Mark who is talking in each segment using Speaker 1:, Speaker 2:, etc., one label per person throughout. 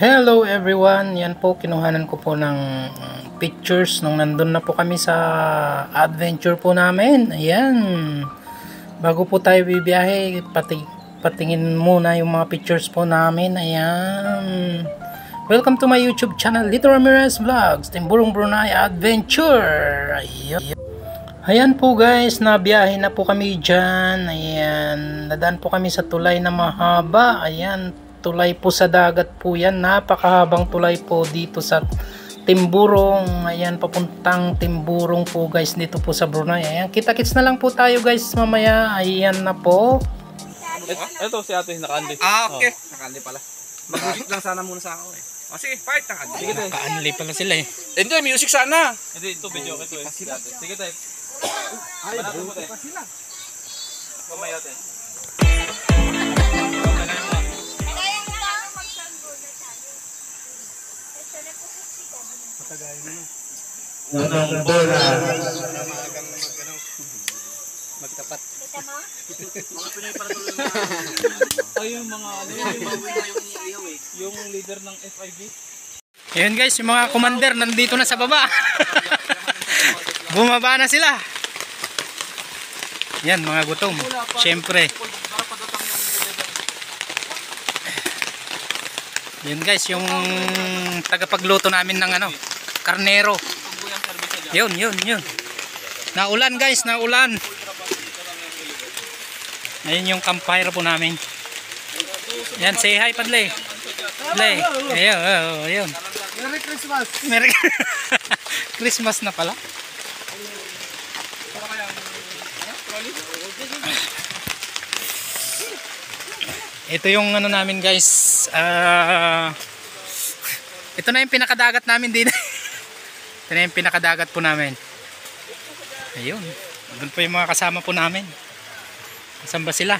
Speaker 1: Hello everyone, yan po kinuhanan ko po ng pictures nung nandun na po kami sa adventure po namin. Ayan, bago po tayo bibiyahe, patingin muna yung mga pictures po namin. Ayan, welcome to my YouTube channel, Lito Ramirez Vlogs, Timburong Brunei Adventure. Ayan po guys, nabiyahe na po kami dyan. Ayan, nadaan po kami sa tulay na mahaba. Ayan, tulay po sa dagat po yan, napakahabang tulay po dito sa Timburong. Ayan, papuntang Timburong po guys, dito po sa Brunei. Ayan, kita-kits na lang po tayo guys mamaya. Ayan na po.
Speaker 2: Ito si ate, naka-unli.
Speaker 3: Okay. Naka-unli pala. Mag-music lang sana muna sa ako eh. O sige, fight. Naka-unli.
Speaker 1: Naka-unli pala sila eh.
Speaker 3: Hindi, music sana.
Speaker 2: Hindi, ito video. Ito eh. Sige tayo.
Speaker 3: Ay, buti pa sila.
Speaker 2: Mamaya tayo.
Speaker 4: Unang bola.
Speaker 3: Magtapat.
Speaker 2: Mga Pinoy para tuloy na. Ay, yung mga ano, yung leader ng FIB.
Speaker 1: Ayan guys, yung mga commander nandito na sa baba. Bumaba na sila. Yan, mga gutom. Siyempre. Yan guys, yung tagapagluto namin ng ano, karnero. Yun. Naulan guys, naulan. Ayun yung campfire po namin. Yan, say hi Padle. Padle. Ayun.
Speaker 3: Merry Christmas.
Speaker 1: Merry Christmas na pala. Ito yung ano namin guys. Ito na yung pinakadagat namin din. Ito na yung pinakadagat po namin. Ayun. Doon po yung mga kasama po namin. Saan ba sila?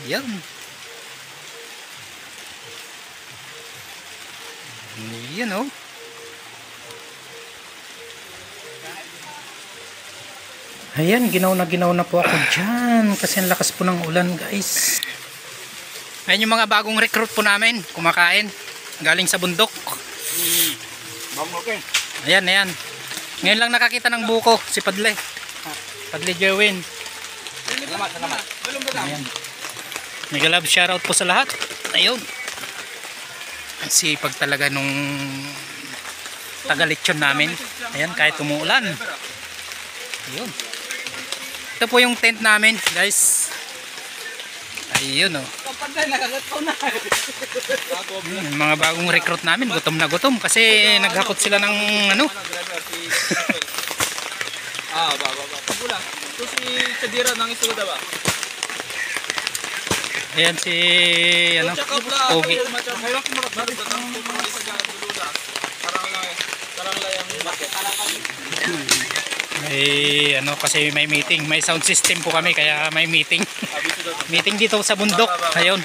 Speaker 1: Ayun. Ayun oh. Ayan, ginaw na po ako dyan kasi ang lakas po ng ulan guys. Ayan yung mga bagong recruit po namin, kumakain galing sa bundok. Ayan. Ngayon lang nakakita ng buko si Padle Jerwin.
Speaker 3: Salamat.
Speaker 1: Ayan. Mega love shoutout po sa lahat. Ayun, ang sipag talaga nung taga-lechon namin. Ayan, kahit umuulan. Ayun. Ito po yung tent namin guys. Ayun oh. Mga bagong recruit namin, gutom na gutom kasi naghakot sila ng ano.
Speaker 2: Pagula. Ito si Chadira ng isuda ba?
Speaker 1: Ayan si ano, Pogi. May ano kasi may meeting, may sound system po kami kaya may meeting. Meeting dito sa bundok. Ayun.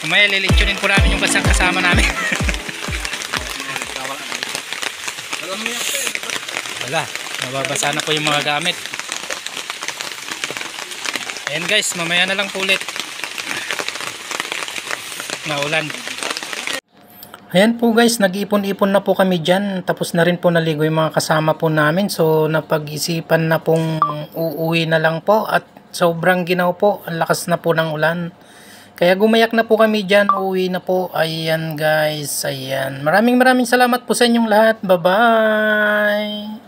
Speaker 1: Kumaya lilitsunin po namin yung kasama namin. Wala, nababasa na po yung mga gamit. Ayan guys, mamaya na lang po ulit. Maulan. Ayan po guys, nag-ipon-ipon na po kami dyan. Tapos na rin po naligo yung mga kasama po namin. So napag-isipan na pong uuwi na lang po. At sobrang ginaw po, ang lakas na po ng ulan. Kaya gumayak na po kami dyan, uuwi na po. Ayan guys, ayan. Maraming salamat po sa inyong lahat. Bye bye!